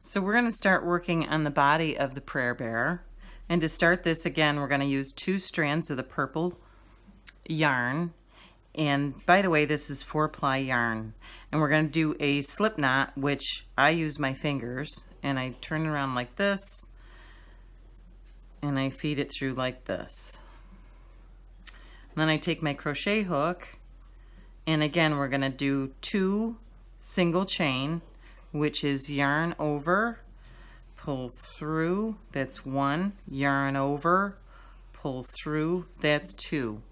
So we're going to start working on the body of the prayer bear. And to start this, again, we're going to use 2 strands of the purple yarn. And by the way, this is 4-ply yarn. And we're going to do a slip knot, which I use my fingers. And I turn it around like this. And I feed it through like this. And then I take my crochet hook. And again, we're going to do 2 single chain, which is yarn over, pull through, that's 1, yarn over, pull through, that's 2.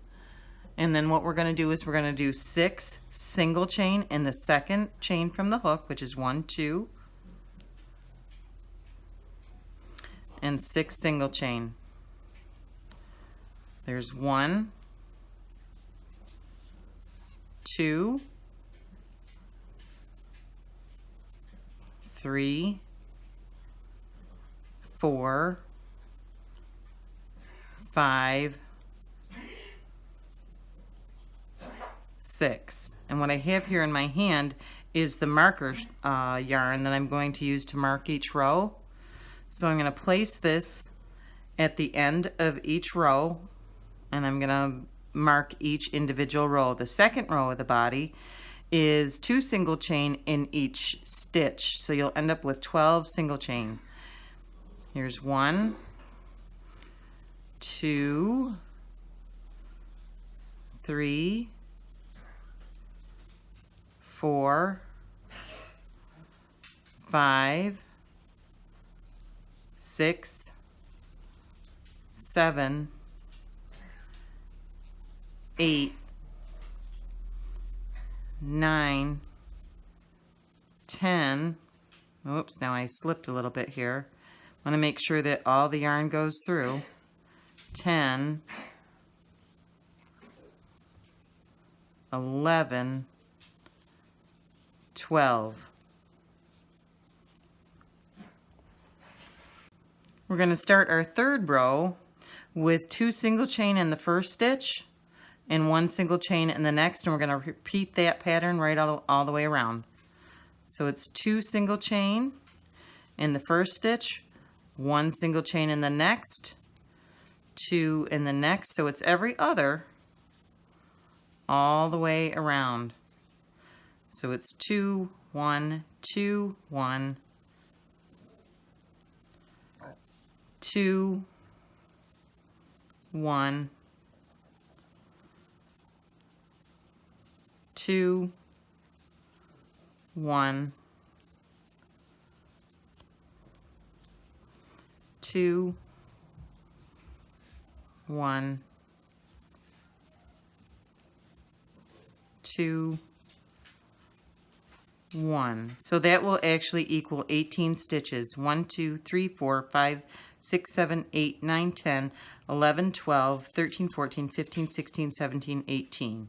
And then what we're going to do is we're going to do 6 single chain in the second chain from the hook, which is 1, 2, and 6 single chain. There's 1, 2, 3, 4, 5, 6. And what I have here in my hand is the marker yarn that I'm going to use to mark each row. So I'm going to place this at the end of each row, and I'm going to mark each individual row. The second row of the body is 2 single chain in each stitch, so you'll end up with 12 single chain. Here's 1, 2, 3, 4, 5, 6, 7, 8, 9, 10. Oops, now I slipped a little bit here. I want to make sure that all the yarn goes through. 10, 11, 12. We're going to start our third row with 2 single chain in the first stitch and 1 single chain in the next, and we're going to repeat that pattern right all the way around. So it's 2 single chain in the first stitch, 1 single chain in the next, 2 in the next, so it's every other all the way around. So it's 2, 1, 2, 1, 2, 1, 2, 1, 2, 1, 2, 1. So that will actually equal 18 stitches. 1, 2, 3, 4, 5, 6, 7, 8, 9, 10, 11, 12, 13, 14, 15, 16, 17, 18.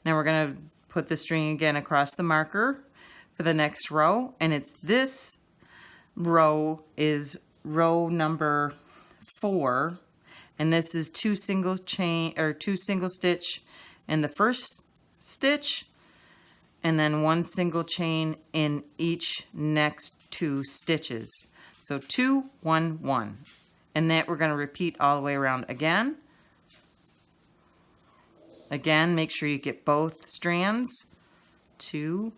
Now we're going to put the string again across the marker for the next row, and it's this row is row number 4, and this is 2 single chain or 2 single stitch in the first stitch, and then 1 single chain in each next 2 stitches. So 2, 1, 1, and that we're going to repeat all the way around again. Again, make sure you get both strands. 2,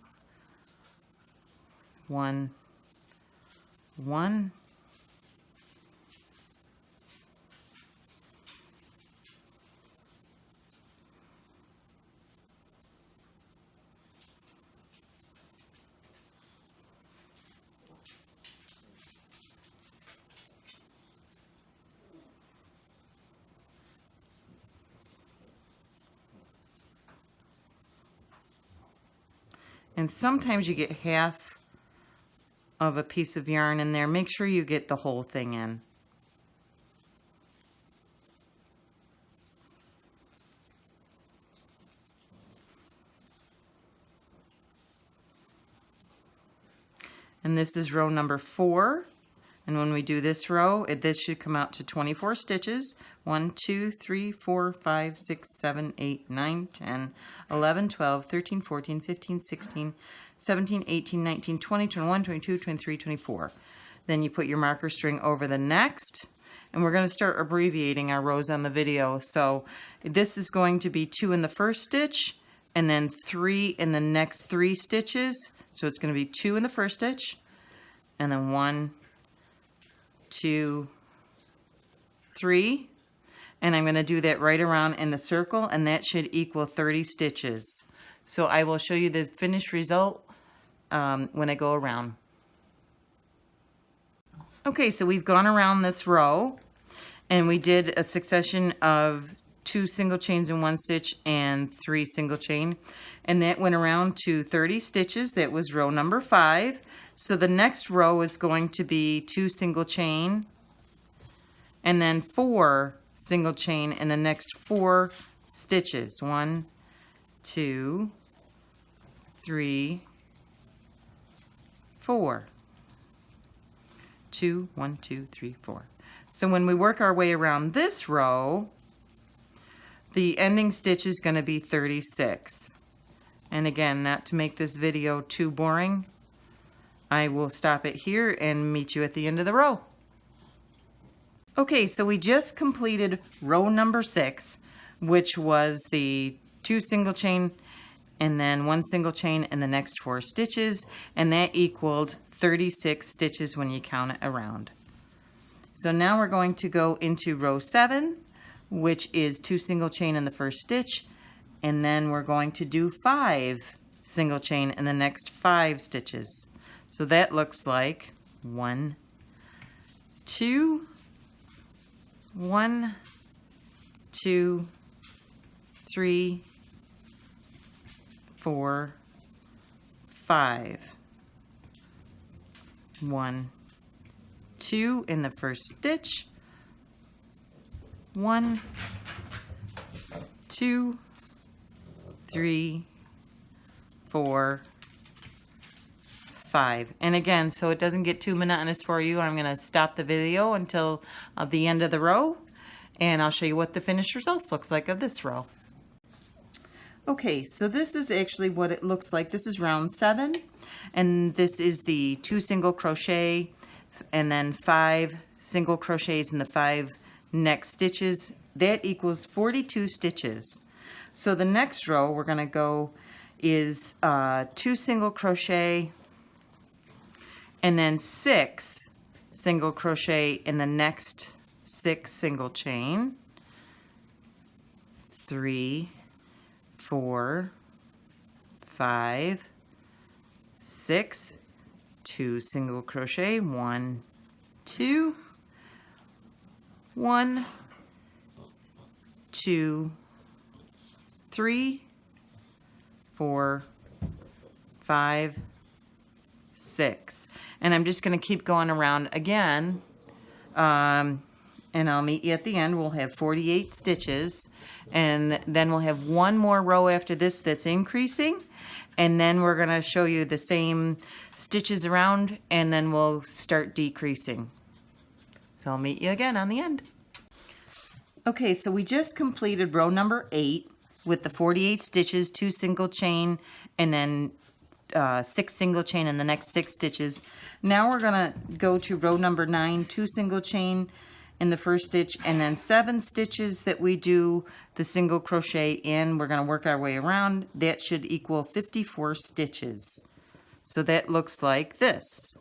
1, 1. And sometimes you get half of a piece of yarn in there. Make sure you get the whole thing in. And this is row number 4. And when we do this row, this should come out to 24 stitches. 1, 2, 3, 4, 5, 6, 7, 8, 9, 10, 11, 12, 13, 14, 15, 16, 17, 18, 19, 20, 21, 22, 23, 24. Then you put your marker string over the next, and we're going to start abbreviating our rows on the video. So this is going to be 2 in the first stitch, and then 3 in the next 3 stitches. So it's going to be 2 in the first stitch, and then 1, 2, 3, and I'm going to do that right around in the circle, and that should equal 30 stitches. So I will show you the finished result when I go around. Okay, so we've gone around this row, and we did a succession of 2 single chains in 1 stitch and 3 single chain, and that went around to 30 stitches. That was row number 5. So the next row is going to be 2 single chain and then 4 single chain in the next 4 stitches. 1, 2, 3, 4. 2, 1, 2, 3, 4. So when we work our way around this row, the ending stitch is going to be 36. And again, not to make this video too boring, I will stop it here and meet you at the end of the row. Okay, so we just completed row number 6, which was the 2 single chain and then 1 single chain in the next 4 stitches, and that equaled 36 stitches when you count it around. So now we're going to go into row 7, which is 2 single chain in the first stitch, and then we're going to do 5 single chain in the next 5 stitches. So that looks like 1, 2, 1, 2, 3, 4, 5. 1, 2 in the first stitch. 1, 2, 3, 4, 5. And again, so it doesn't get too monotonous for you, I'm going to stop the video until the end of the row, and I'll show you what the finished results looks like of this row. Okay, so this is actually what it looks like. This is round 7, and this is the 2 single crochet and then 5 single crochets in the 5 next stitches. That equals 42 stitches. So the next row we're going to go is 2 single crochet and then 6 single crochet in the next 6 single chain. 3, 4, 5, 6, 2 single crochet, 1, 2, 1, 2, 3, 4, 5, 6. And I'm just going to keep going around again, and I'll meet you at the end. We'll have 48 stitches, and then we'll have one more row after this that's increasing, and then we're going to show you the same stitches around, and then we'll start decreasing. So I'll meet you again on the end. Okay, so we just completed row number 8 with the 48 stitches, 2 single chain, and then 6 single chain in the next 6 stitches. Now we're going to go to row number 9, 2 single chain in the first stitch, and then 7 stitches that we do the single crochet in. We're going to work our way around. That should equal 54 stitches. So that looks like this.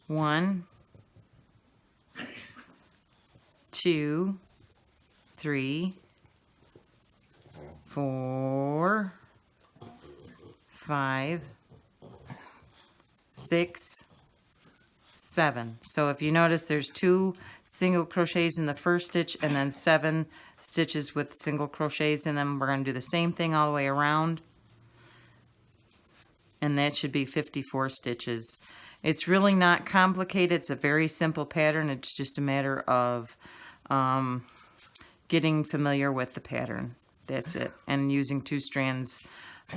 One, 2, 3, 4, 5, 6, 7. So if you notice, there's 2 single crochets in the first stitch and then 7 stitches with single crochets in them. We're going to do the same thing all the way around, and that should be 54 stitches. It's really not complicated. It's a very simple pattern. It's just a matter of getting familiar with the pattern. That's it. And using 2 strands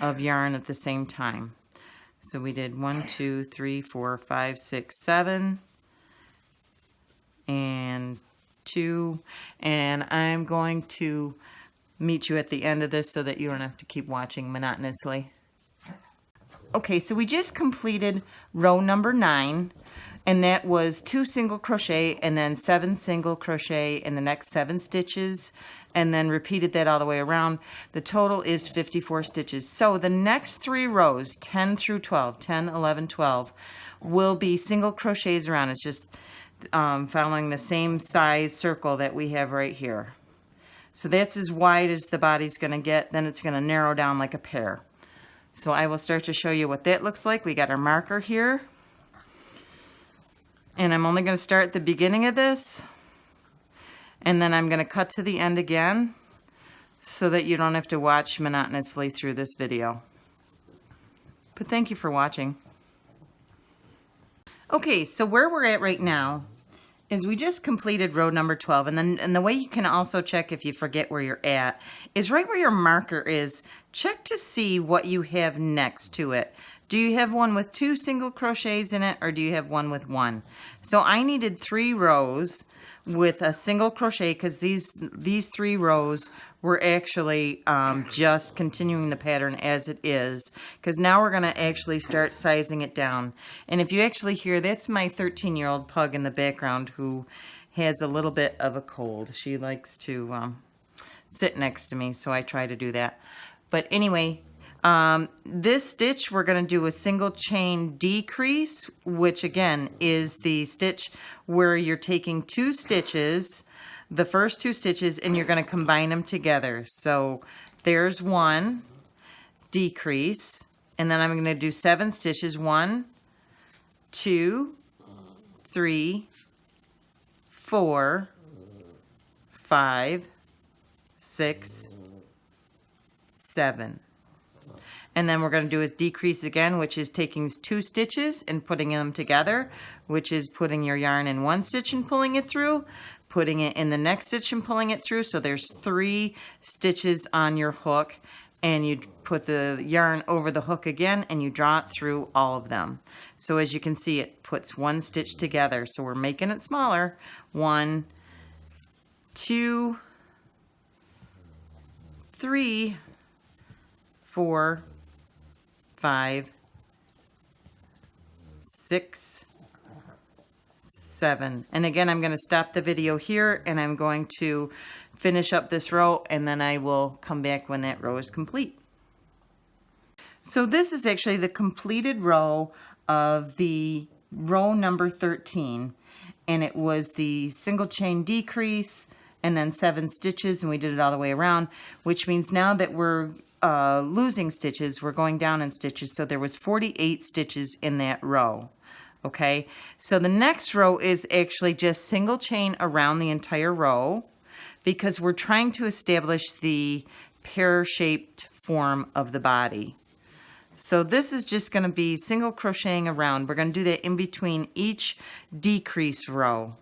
of yarn at the same time. So we did 1, 2, 3, 4, 5, 6, 7, and 2. And I'm going to meet you at the end of this so that you don't have to keep watching monotonously. Okay, so we just completed row number 9, and that was 2 single crochet and then 7 single crochet in the next 7 stitches, and then repeated that all the way around. The total is 54 stitches. So the next 3 rows, 10 through 12, 10, 11, 12, will be single crochets around. It's just following the same size circle that we have right here. So that's as wide as the body's going to get. Then it's going to narrow down like a pear. So I will start to show you what that looks like. We got our marker here. And I'm only going to start at the beginning of this. And then I'm going to cut to the end again so that you don't have to watch monotonously through this video. But thank you for watching. Okay, so where we're at right now is we just completed row number 12, and the way you can also check if you forget where you're at is right where your marker is. Check to see what you have next to it. Do you have one with 2 single crochets in it, or do you have one with 1? So I needed 3 rows with a single crochet, because these 3 rows were actually just continuing the pattern as it is, because now we're going to actually start sizing it down. And if you actually hear, that's my 13-year-old pug in the background who has a little bit of a cold. She likes to sit next to me, so I try to do that. But anyway, this stitch we're going to do a single chain decrease, which again is the stitch where you're taking 2 stitches, the first 2 stitches, and you're going to combine them together. So there's 1 decrease, and then I'm going to do 7 stitches. 1, 2, 3, 4, 5, 6, 7. And then we're going to do is decrease again, which is taking 2 stitches and putting them together, which is putting your yarn in 1 stitch and pulling it through, putting it in the next stitch and pulling it through. So there's 3 stitches on your hook, and you put the yarn over the hook again and you draw it through all of them. So as you can see, it puts 1 stitch together. So we're making it smaller. 1, 2, 3, 4, 5, 6, 7. And again, I'm going to stop the video here, and I'm going to finish up this row, and then I will come back when that row is complete. So this is actually the completed row of the row number 13, and it was the single chain decrease and then 7 stitches, and we did it all the way around, which means now that we're losing stitches, we're going down in stitches. So there was 48 stitches in that row. Okay, so the next row is actually just single chain around the entire row, because we're trying to establish the pear-shaped form of the body. So this is just going to be single crocheting around. We're going to do that in between each decrease row.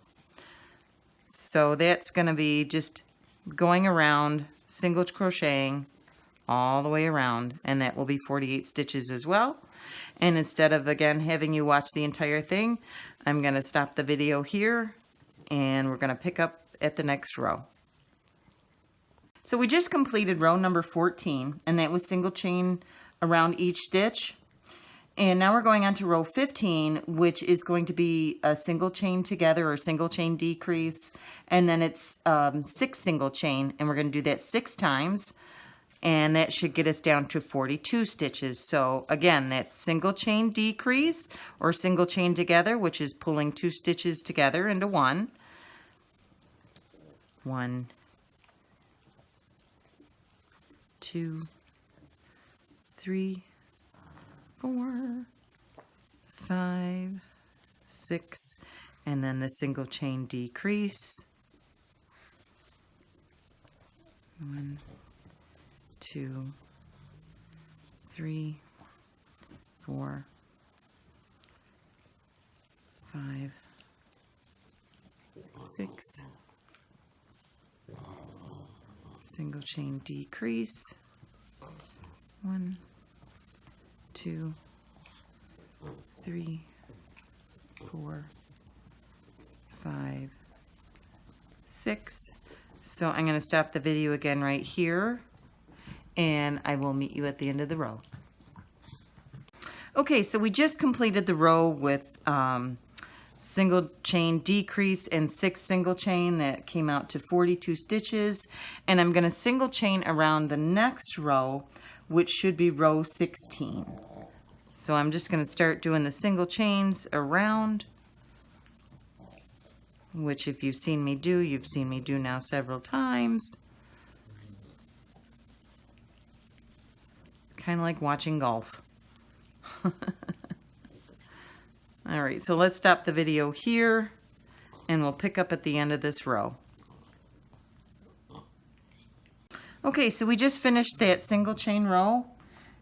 So that's going to be just going around, single crocheting all the way around, and that will be 48 stitches as well. And instead of, again, having you watch the entire thing, I'm going to stop the video here, and we're going to pick up at the next row. So we just completed row number 14, and that was single chain around each stitch. And now we're going on to row 15, which is going to be a single chain together or single chain decrease, and then it's 6 single chain, and we're going to do that 6 times. And that should get us down to 42 stitches. So again, that's single chain decrease or single chain together, which is pulling 2 stitches together into 1. 1, 2, 3, 4, 5, 6, and then the single chain decrease. 1, 2, 3, 4, 5, 6, single chain decrease, 1, 2, 3, 4, 5, 6. So I'm going to stop the video again right here, and I will meet you at the end of the row. Okay, so we just completed the row with single chain decrease and 6 single chain. That came out to 42 stitches, and I'm going to single chain around the next row, which should be row 16. So I'm just going to start doing the single chains around, which if you've seen me do, you've seen me do now several times. Kind of like watching golf. All right, so let's stop the video here, and we'll pick up at the end of this row. Okay, so we just finished that single chain row,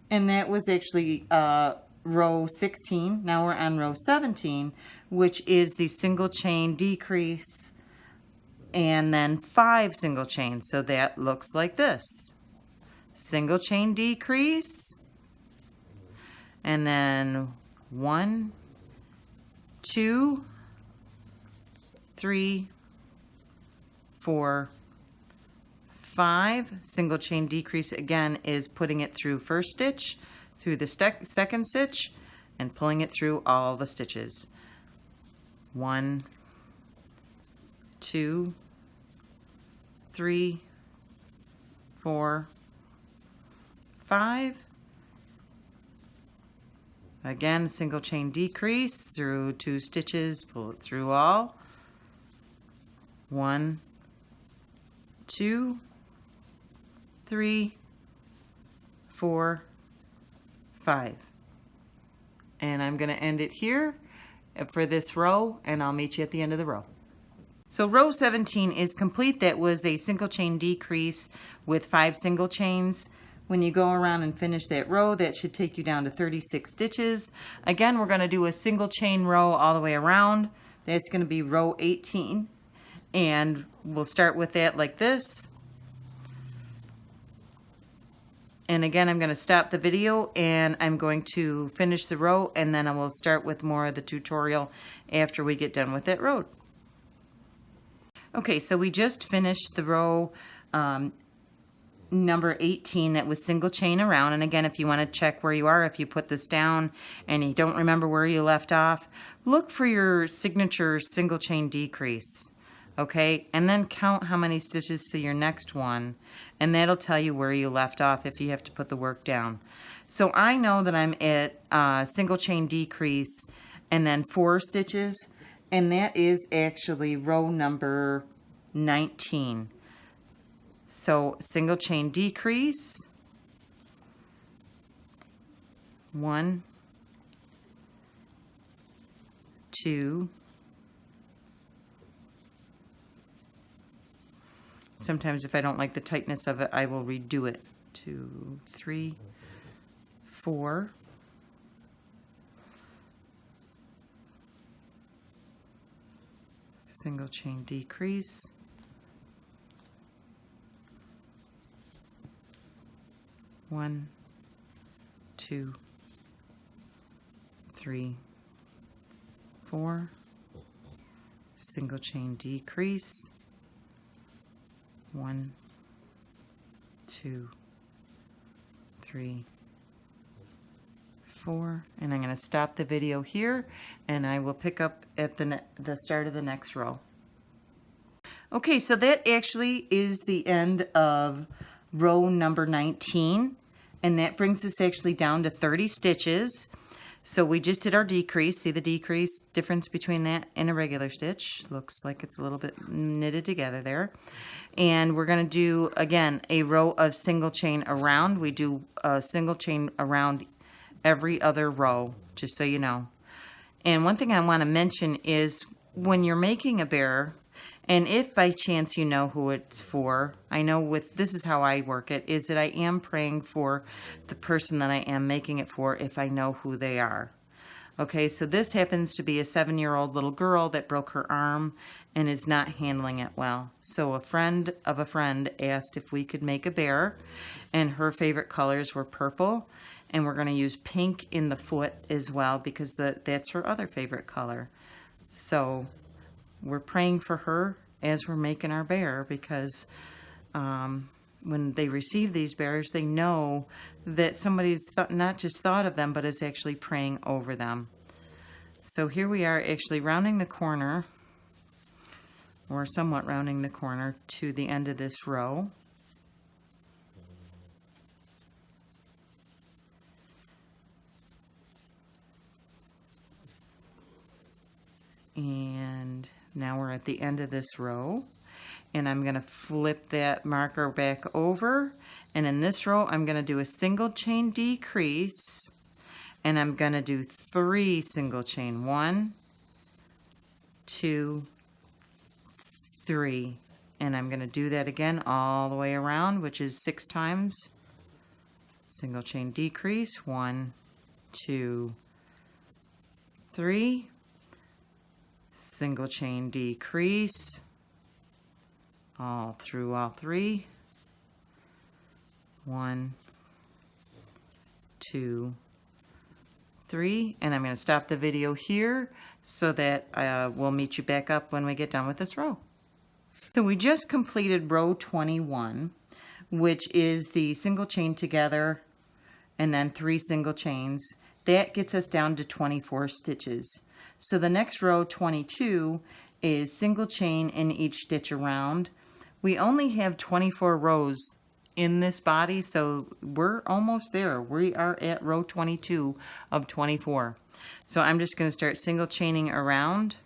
and that was actually row 16. Now we're on row 17, which is the single chain decrease and then 5 single chains. So that looks like this. Single chain decrease, and then 1, 2, 3, 4, 5. Single chain decrease again is putting it through first stitch, through the second stitch, and pulling it through all the stitches. 1, 2, 3, 4, 5. Again, single chain decrease through 2 stitches, pull it through all. 1, 2, 3, 4, 5. And I'm going to end it here for this row, and I'll meet you at the end of the row. So row 17 is complete. That was a single chain decrease with 5 single chains. When you go around and finish that row, that should take you down to 36 stitches. Again, we're going to do a single chain row all the way around. That's going to be row 18. And we'll start with that like this. And again, I'm going to stop the video, and I'm going to finish the row, and then I will start with more of the tutorial after we get done with that row. Okay, so we just finished the row number 18 that was single chain around. And again, if you want to check where you are, if you put this down and you don't remember where you left off, look for your signature single chain decrease. Okay, and then count how many stitches to your next one, and that'll tell you where you left off if you have to put the work down. So I know that I'm at single chain decrease and then 4 stitches, and that is actually row number 19. So single chain decrease, 1, 2, sometimes if I don't like the tightness of it, I will redo it. 2, 3, 4, single chain decrease, 1, 2, 3, 4, single chain decrease, 1, 2, 3, 4, and I'm going to stop the video here, and I will pick up at the start of the next row. Okay, so that actually is the end of row number 19, and that brings us actually down to 30 stitches. So we just did our decrease. See the decrease difference between that and a regular stitch? Looks like it's a little bit knitted together there. And we're going to do, again, a row of single chain around. We do a single chain around every other row, just so you know. And one thing I want to mention is when you're making a bear, and if by chance you know who it's for, I know this is how I work it, is that I am praying for the person that I am making it for if I know who they are. Okay, so this happens to be a 7-year-old little girl that broke her arm and is not handling it well. So a friend of a friend asked if we could make a bear, and her favorite colors were purple, and we're going to use pink in the foot as well because that's her other favorite color. So we're praying for her as we're making our bear, because when they receive these bears, they know that somebody's not just thought of them, but is actually praying over them. So here we are actually rounding the corner, or somewhat rounding the corner to the end of this row. And now we're at the end of this row, and I'm going to flip that marker back over, and in this row I'm going to do a single chain decrease, and I'm going to do 3 single chain. 1, 2, 3, and I'm going to do that again all the way around, which is 6 times. Single chain decrease, 1, 2, 3, single chain decrease all through all 3, 1, 2, 3, and I'm going to stop the video here so that we'll meet you back up when we get done with this row. So we just completed row 21, which is the single chain together and then 3 single chains. That gets us down to 24 stitches. So the next row, 22, is single chain in each stitch around. We only have 24 rows in this body, so we're almost there. We are at row 22 of 24. So I'm just going to start single chaining around.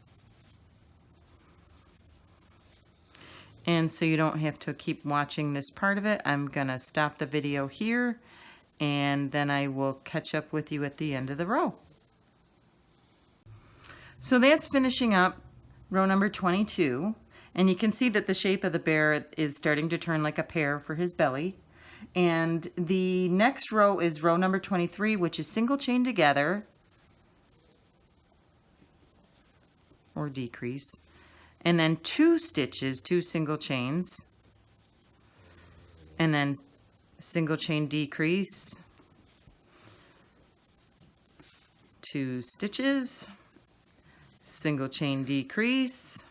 And so you don't have to keep watching this part of it, I'm going to stop the video here, and then I will catch up with you at the end of the row. So that's finishing up row number 22, and you can see that the shape of the bear is starting to turn like a pear for his belly. And the next row is row number 23, which is single chain together, or decrease, and then 2 stitches, 2 single chains, and then single chain decrease, 2 stitches, single chain decrease,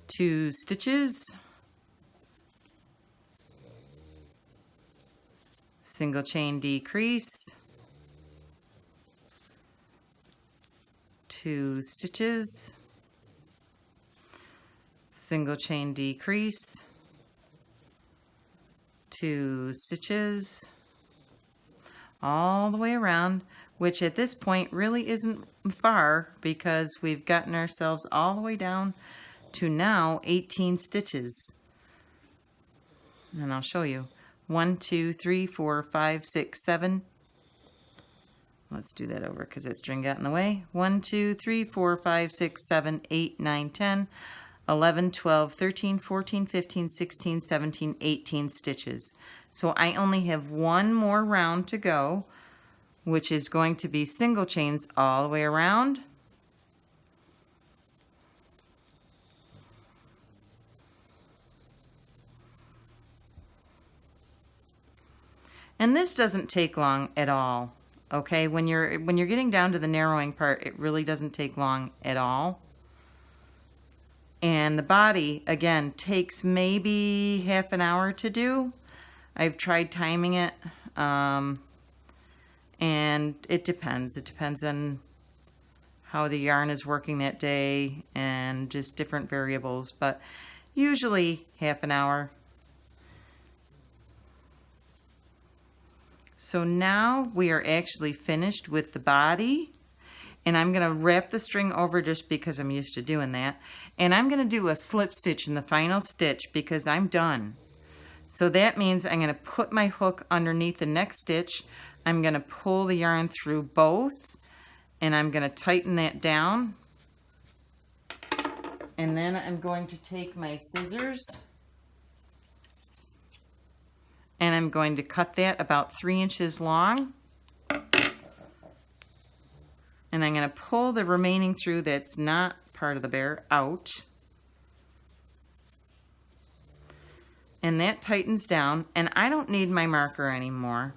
2 stitches, single chain decrease, 2 stitches, single chain decrease, 2 stitches, all the way around, which at this point really isn't far because we've gotten ourselves all the way down to now 18 stitches. And I'll show you. 1, 2, 3, 4, 5, 6, 7. Let's do that over because that string got in the way. 1, 2, 3, 4, 5, 6, 7, 8, 9, 10, 11, 12, 13, 14, 15, 16, 17, 18 stitches. So I only have one more round to go, which is going to be single chains all the way around. And this doesn't take long at all. Okay, when you're getting down to the narrowing part, it really doesn't take long at all. And the body, again, takes maybe half an hour to do. I've tried timing it, and it depends. It depends on how the yarn is working that day and just different variables, but usually half an hour. So now we are actually finished with the body, and I'm going to wrap the string over just because I'm used to doing that, and I'm going to do a slip stitch in the final stitch because I'm done. So that means I'm going to put my hook underneath the next stitch. I'm going to pull the yarn through both, and I'm going to tighten that down, and then I'm going to take my scissors and I'm going to cut that about 3 inches long. And I'm going to pull the remaining through that's not part of the bear out. And that tightens down, and I don't need my marker anymore.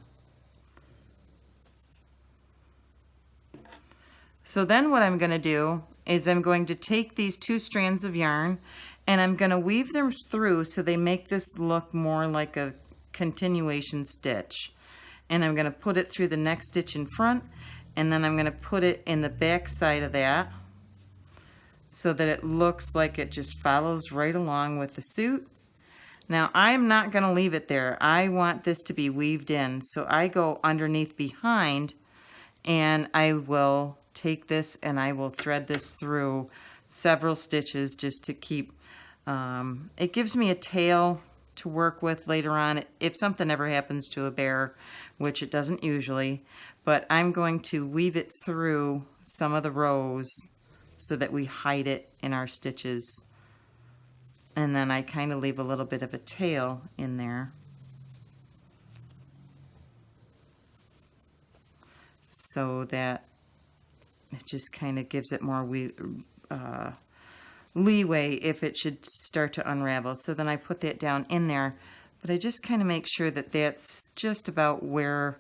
So then what I'm going to do is I'm going to take these 2 strands of yarn and I'm going to weave them through so they make this look more like a continuation stitch. And I'm going to put it through the next stitch in front, and then I'm going to put it in the back side of that so that it looks like it just follows right along with the suit. Now I'm not going to leave it there. I want this to be weaved in. So I go underneath behind, and I will take this and I will thread this through several stitches just to keep, it gives me a tail to work with later on if something ever happens to a bear, which it doesn't usually, but I'm going to weave it through some of the rows so that we hide it in our stitches. And then I kind of leave a little bit of a tail in there. So that it just kind of gives it more leeway if it should start to unravel. So then I put that down in there, but I just kind of make sure that that's just about where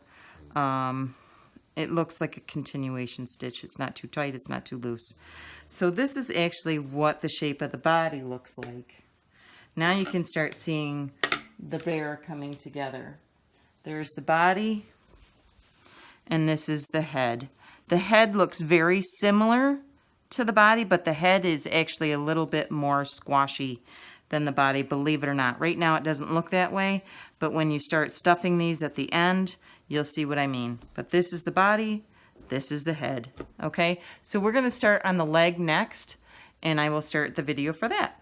it looks like a continuation stitch. It's not too tight, it's not too loose. So this is actually what the shape of the body looks like. Now you can start seeing the bear coming together. There's the body, and this is the head. The head looks very similar to the body, but the head is actually a little bit more squashy than the body, believe it or not. Right now it doesn't look that way, but when you start stuffing these at the end, you'll see what I mean. But this is the body, this is the head, okay? So we're gonna start on the leg next, and I will start the video for that.